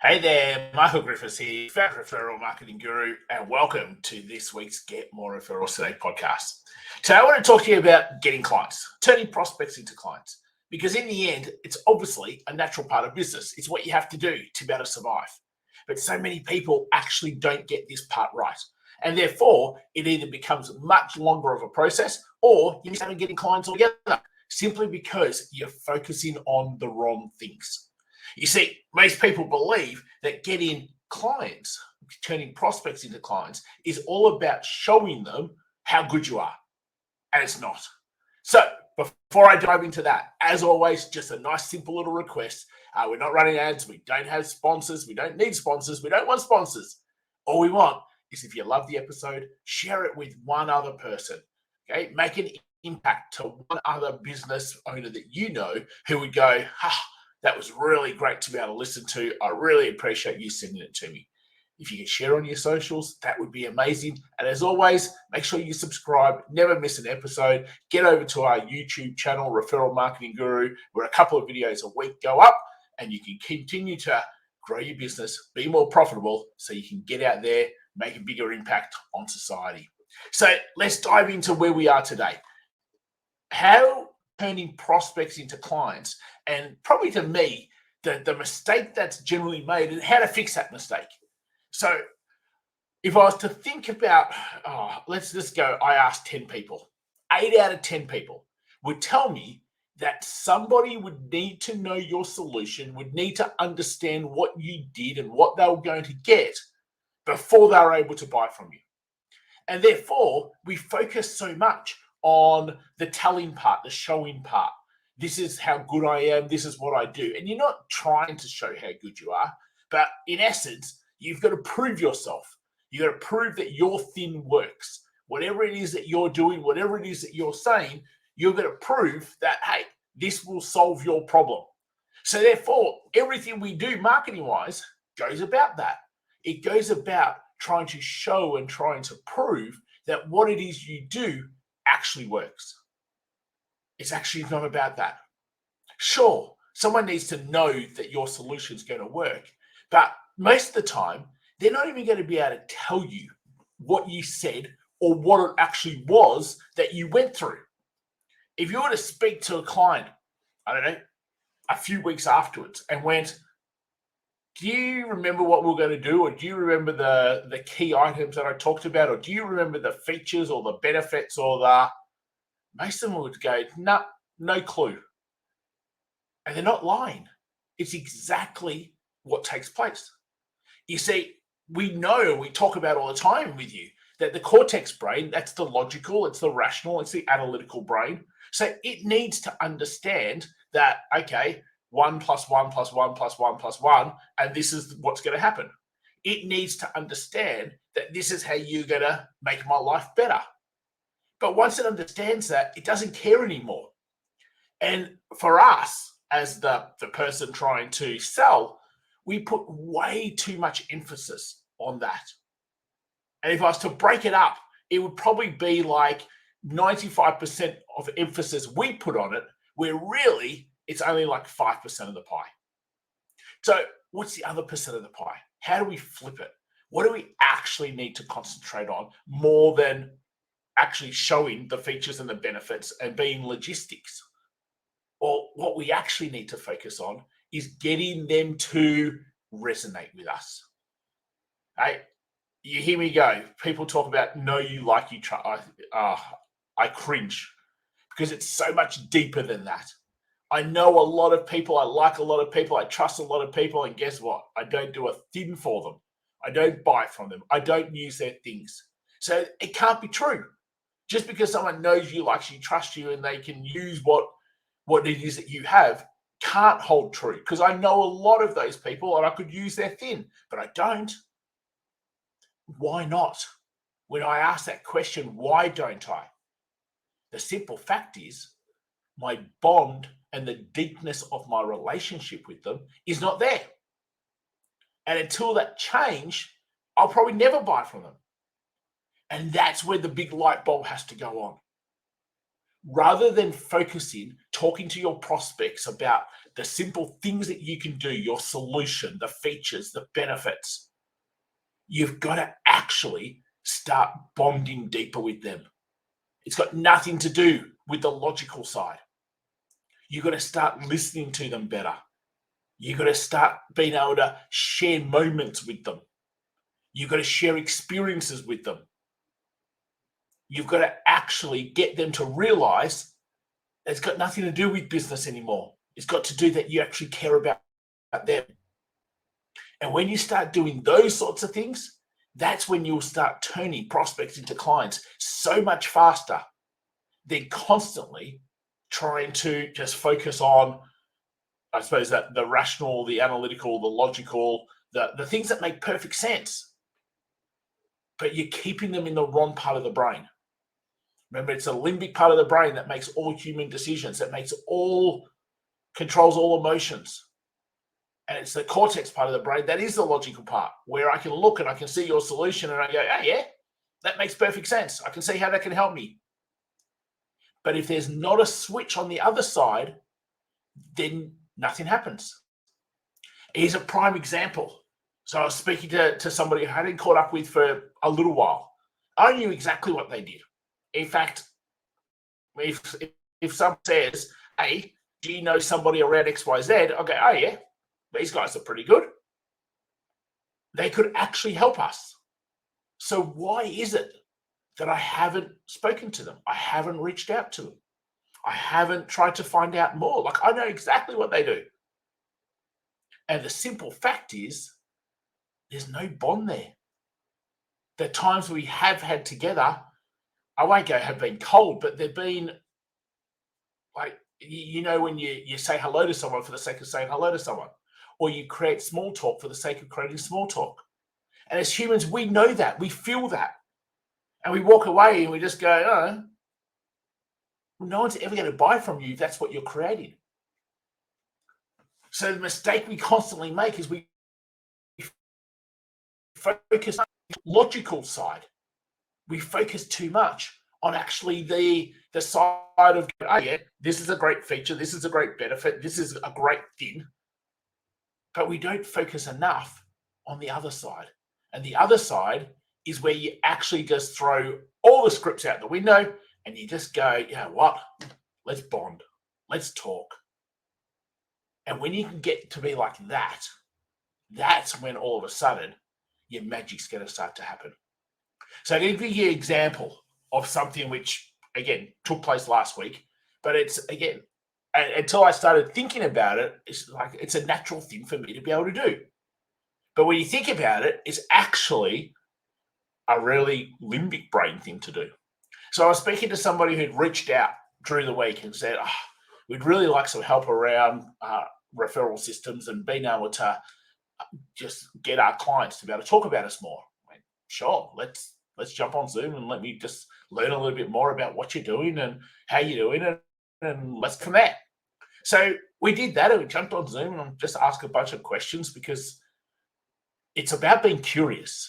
Hey there, Michael Griffiths here, founder referral marketing guru, and welcome to this week's Get More Referrals Today podcast. Today, I want to talk to you about getting clients, turning prospects into clients, because in the end, it's obviously a natural part of business. It's what you have to do to be able to survive. But so many people actually don't get this part right. And therefore, it either becomes much longer of a process or you start getting clients altogether simply because you're focusing on the wrong things. You see, most people believe that getting clients, turning prospects into clients, is all about showing them how good you are. And it's not. So, before I dive into that, as always, just a nice, simple little request. We're not running ads. We don't have sponsors. We don't need sponsors. We don't want sponsors. All we want is if you love the episode, share it with one other person. Okay, make an impact to one other business owner that you know who would go, that was really great to be able to listen to. I really appreciate you sending it to me. If you can share on your socials, that would be amazing. And as always, make sure you subscribe, never miss an episode. Get over to our YouTube channel, Referral Marketing Guru, where a couple of videos a week go up and you can continue to grow your business, be more profitable so you can get out there, make a bigger impact on society. So let's dive into where we are today. How turning prospects into clients, and probably to me, the mistake that's generally made and how to fix that mistake. So if I was to think about, let's just go, I asked 10 people, 8 out of 10 people would tell me that somebody would need to know your solution, would need to understand what you did and what they were going to get before they were able to buy from you. And therefore, we focus so much on the telling part, the showing part. This is how good I am. This is what I do. And you're not trying to show how good you are, but in essence, you've got to prove yourself. You've got to prove that your thing works. Whatever it is that you're doing, whatever it is that you're saying, you're going to prove that, hey, this will solve your problem. So therefore, everything we do marketing-wise goes about that. It goes about trying to show and trying to prove that what it is you do actually works. It's actually not about that. Sure, someone needs to know that your solution is going to work, but most of the time, they're not even going to be able to tell you what you said or what it actually was that you went through. If you were to speak to a client, I don't know, a few weeks afterwards and went, do you remember what we're going to do? Or do you remember the key items that I talked about? Or do you remember the features or the benefits or most of them would go, no clue. And they're not lying. It's exactly what takes place. You see, we know, we talk about all the time with you, that the cortex brain, that's the logical, it's the rational, it's the analytical brain. So it needs to understand that, okay, 1 + 1 + 1 + 1 + 1, and this is what's going to happen. It needs to understand that this is how you're going to make my life better. But once it understands that, it doesn't care anymore. And for us, as the person trying to sell, we put way too much emphasis on that. And if I was to break it up, it would probably be like 95% of emphasis we put on it, where really it's only like 5% of the pie. So what's the other percent of the pie? How do we flip it? What do we actually need to concentrate on more than actually showing the features and the benefits and being logistics? Or what we actually need to focus on is getting them to resonate with us. Hey, you hear me go. People talk about know you, like you, trust. I cringe because it's so much deeper than that. I know a lot of people. I like a lot of people. I trust a lot of people. And guess what? I don't do a thing for them. I don't buy from them. I don't use their things. So it can't be true. Just because someone knows you, likes you, trusts you, and they can use what it is that you have can't hold true. Because I know a lot of those people and I could use their thing, but I don't. Why not? When I ask that question, why don't I? The simple fact is my bond and the deepness of my relationship with them is not there. And until that change, I'll probably never buy from them. And that's where the big light bulb has to go on. rather than focusing, talking to your prospects about the simple things that you can do, your solution, the features, the benefits, you've got to actually start bonding deeper with them. It's got nothing to do with the logical side. You've got to start listening to them better. You've got to start being able to share moments with them. You've got to share experiences with them. You've got to actually get them to realize it's got nothing to do with business anymore. It's got to do that you actually care about them. And when you start doing those sorts of things, that's when you'll start turning prospects into clients so much faster than constantly trying to just focus on, I suppose, that the rational, the analytical, the logical, the things that make perfect sense. But you're keeping them in the wrong part of the brain. Remember, it's the limbic part of the brain that makes all human decisions, that controls all emotions. And it's the cortex part of the brain that is the logical part, where I can look and I can see your solution and I go, oh yeah, that makes perfect sense. I can see how that can help me. But if there's not a switch on the other side, then nothing happens. Here's a prime example. So I was speaking to somebody I hadn't caught up with for a little while. I knew exactly what they did. In fact, if someone says, hey, do you know somebody around XYZ? I'll go, oh yeah, these guys are pretty good. They could actually help us. So why is it that I haven't spoken to them? I haven't reached out to them. I haven't tried to find out more. Like, I know exactly what they do. And the simple fact is, there's no bond there. The times we have had together, I won't go have been cold, but they've been like, when you say hello to someone for the sake of saying hello to someone, or you create small talk for the sake of creating small talk. And as humans, we know that, we feel that. And we walk away and we just go, oh, no one's ever going to buy from you if that's what you're creating. So the mistake we constantly make is we focus on the logical side. We focus too much on actually the side of, oh yeah, this is a great feature, this is a great benefit, this is a great thing. But we don't focus enough on the other side. And the other side is where you actually just throw all the scripts out the window and you just go, you know what, let's bond, let's talk. And when you can get to be like that, that's when all of a sudden your magic's going to start to happen. So I'm going to give you an example of something which, again, took place last week, but it's, again, until I started thinking about it, it's like it's a natural thing for me to be able to do. But when you think about it, it's actually a really limbic brain thing to do. So I was speaking to somebody who'd reached out during the week and said, we'd really like some help around referral systems and being able to just get our clients to be able to talk about us more. I went, sure, let's jump on Zoom and let me just learn a little bit more about what you're doing and how you're doing it, and let's from there. So we did that, and we jumped on Zoom and just asked a bunch of questions because it's about being curious.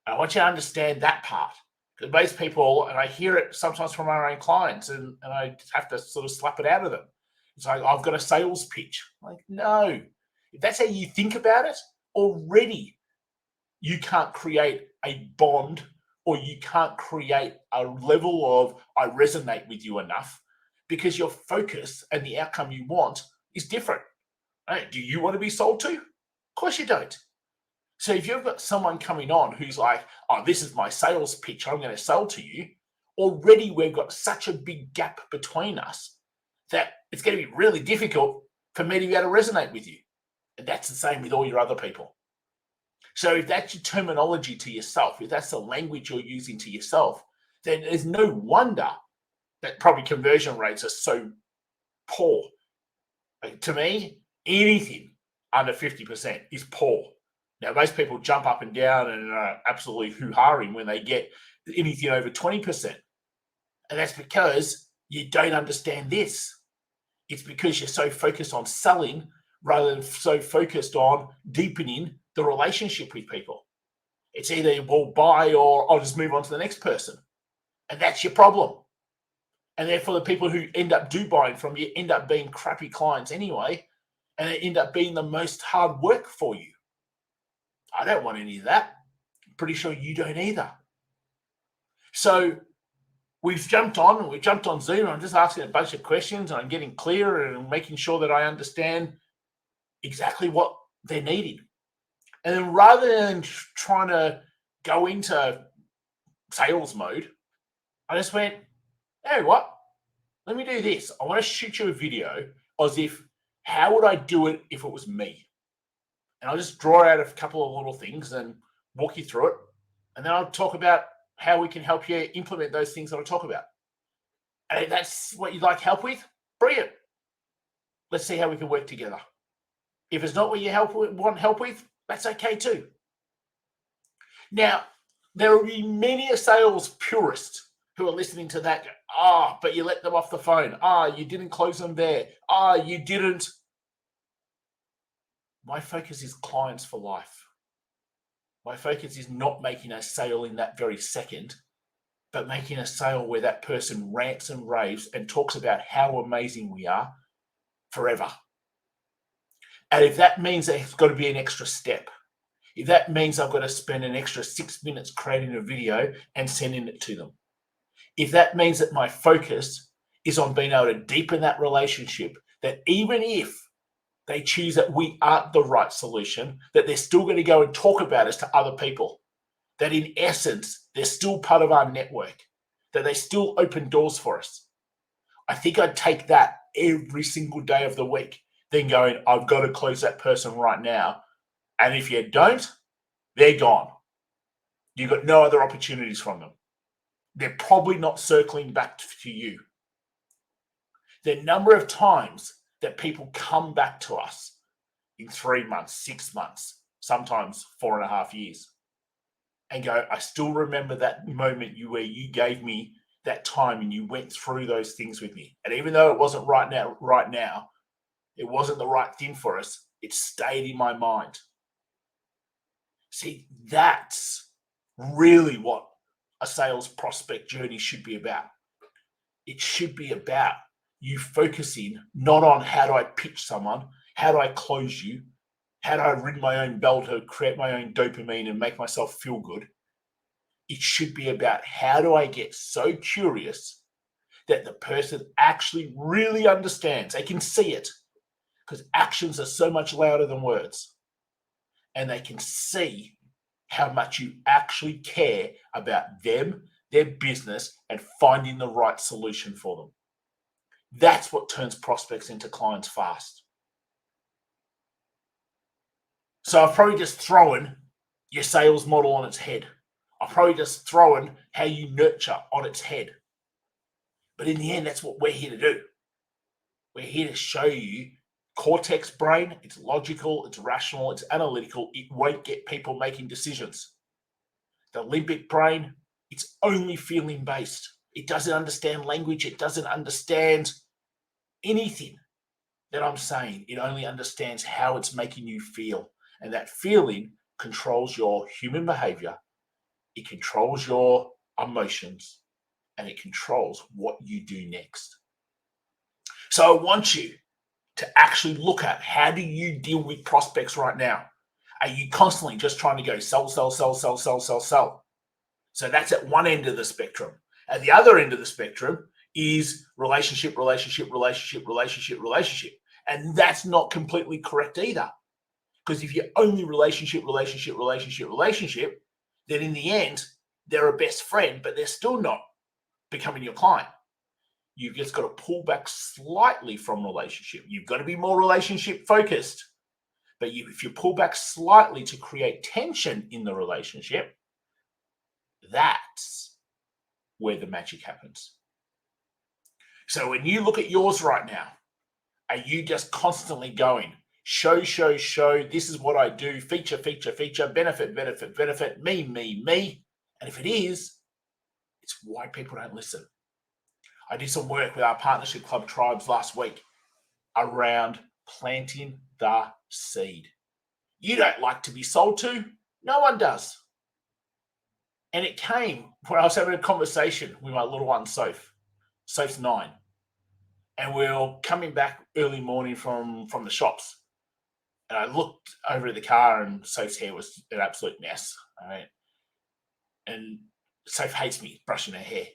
I want you to understand that part. Because most people, and I hear it sometimes from our own clients, and I have to sort of slap it out of them. It's like, I've got a sales pitch. I'm like, no. If that's how you think about it, already you can't create a bond, or you can't create a level of, I resonate with you enough, because your focus and the outcome you want is different. Right? Do you want to be sold to? Of course you don't. So if you've got someone coming on who's like, oh, this is my sales pitch, I'm going to sell to you, already we've got such a big gap between us that it's going to be really difficult for me to be able to resonate with you. And that's the same with all your other people. So if that's your terminology to yourself, if that's the language you're using to yourself, then there's no wonder that probably conversion rates are so poor. Like, to me, anything under 50% is poor. Now, most people jump up and down and are absolutely hoo-haring when they get anything over 20%. And that's because you don't understand this. It's because you're so focused on selling rather than so focused on deepening the relationship with people. It's either we'll buy or I'll just move on to the next person. And that's your problem. And therefore, the people who end up buying from you end up being crappy clients anyway, and they end up being the most hard work for you. I don't want any of that. I'm pretty sure you don't either. So we've jumped on Zoom, and I'm just asking a bunch of questions, and I'm getting clearer and making sure that I understand exactly what they're needing. And then rather than trying to go into sales mode, I just went, hey, what? Let me do this. I want to shoot you a video as if, how would I do it if it was me? And I'll just draw out a couple of little things and walk you through it. And then I'll talk about how we can help you implement those things that I talk about. And if that's what you'd like help with, brilliant. Let's see how we can work together. If it's not what you want help with, that's okay too. Now, there will be many a sales purist who are listening to that. But you let them off the phone. You didn't close them there. You didn't. My focus is clients for life. My focus is not making a sale in that very second, but making a sale where that person rants and raves and talks about how amazing we are forever. And if that means that it's got to be an extra step, if that means I've got to spend an extra 6 minutes creating a video and sending it to them, if that means that my focus is on being able to deepen that relationship, that even if they choose that we aren't the right solution, that they're still going to go and talk about us to other people, that in essence, they're still part of our network, that they still open doors for us. I think I'd take that every single day of the week, then going, I've got to close that person right now. And if you don't, they're gone. You've got no other opportunities from them. They're probably not circling back to you. The number of times that people come back to us in 3 months, 6 months, sometimes 4.5 years, and go, I still remember that moment where you gave me that time and you went through those things with me. And even though it wasn't right now, it wasn't the right thing for us, it stayed in my mind. See, that's really what a sales prospect journey should be about. It should be about you focusing not on how do I pitch someone, how do I close you, how do I ring my own bell to create my own dopamine and make myself feel good. It should be about how do I get so curious that the person actually really understands. They can see it because actions are so much louder than words. And they can see how much you actually care about them, their business, and finding the right solution for them. That's what turns prospects into clients fast. So I've probably just thrown your sales model on its head. I've probably just thrown how you nurture on its head. But in the end, that's what we're here to do. We're here to show you cortex brain. It's logical, it's rational, it's analytical. It won't get people making decisions. The limbic brain, it's only feeling based. It doesn't understand language. It doesn't understand anything that I'm saying. It only understands how it's making you feel. And that feeling controls your human behavior. It controls your emotions. And it controls what you do next. So I want you to actually look at how do you deal with prospects right now? Are you constantly just trying to go sell, sell, sell, sell, sell, sell, sell? So that's at one end of the spectrum. At the other end of the spectrum is relationship, relationship, relationship, relationship, relationship. And that's not completely correct either. Because if you're only relationship, relationship, relationship, relationship, then in the end, they're a best friend, but they're still not becoming your client. You've just got to pull back slightly from relationship. You've got to be more relationship focused. But if you pull back slightly to create tension in the relationship, that's where the magic happens. So when you look at yours right now, are you just constantly going, show, show, show, this is what I do, feature, feature, feature, benefit, benefit, benefit, me, me, me? And if it is, it's why people don't listen. I did some work with our Partnership Club tribes last week around planting the seed. You don't like to be sold to. No one does. And it came when I was having a conversation with my little one, Soph. Soph's 9. And we're coming back early morning from the shops. And I looked over at the car and Soph's hair was an absolute mess. All right. And Soph hates me brushing her hair.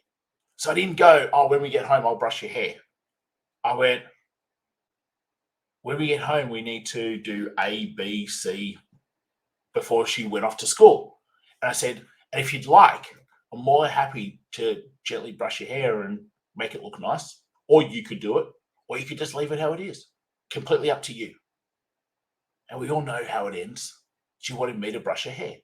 So I didn't go, oh, when we get home, I'll brush your hair. I went, when we get home, we need to do A, B, C before she went off to school. And I said, and if you'd like, I'm more than happy to gently brush your hair and make it look nice. Or you could do it, or you could just leave it how it is. Completely up to you. And we all know how it ends. She wanted me to brush her hair.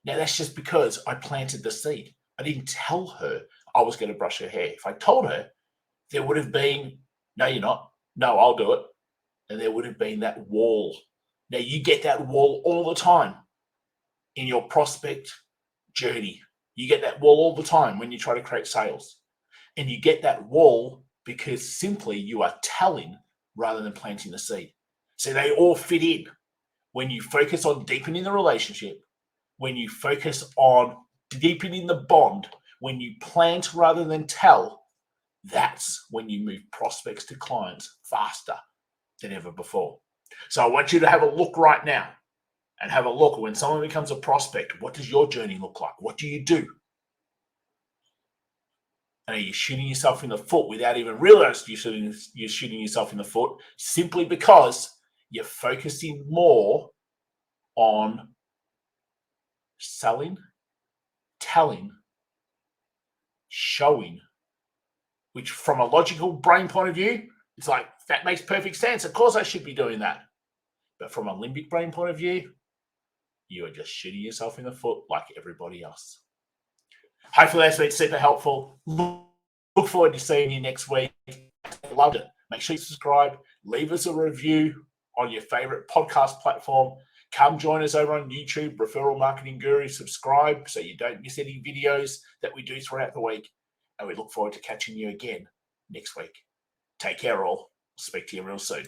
Now, that's just because I planted the seed. I didn't tell her I was going to brush her hair. If I told her, there would have been, no, you're not. No, I'll do it. And there would have been that wall. Now, you get that wall all the time in your prospect journey. You get that wall all the time when you try to create sales. And you get that wall because simply you are telling rather than planting the seed. So they all fit in. When you focus on deepening the relationship, when you focus on deepening the bond, when you plant rather than tell, that's when you move prospects to clients faster than ever before. So I want you to have a look right now and have a look when someone becomes a prospect. What does your journey look like? What do you do? And are you shooting yourself in the foot without even realizing you're shooting yourself in the foot simply because you're focusing more on selling, telling, showing, which from a logical brain point of view, it's like, that makes perfect sense. Of course I should be doing that. But from a limbic brain point of view, you are just shooting yourself in the foot like everybody else. Hopefully that's been super helpful. Look forward to seeing you next week. Loved it. Make sure you subscribe. Leave us a review on your favorite podcast platform. Come join us over on YouTube, Referral Marketing Guru. Subscribe so you don't miss any videos that we do throughout the week. And we look forward to catching you again next week. Take care, all. Speak to you real soon.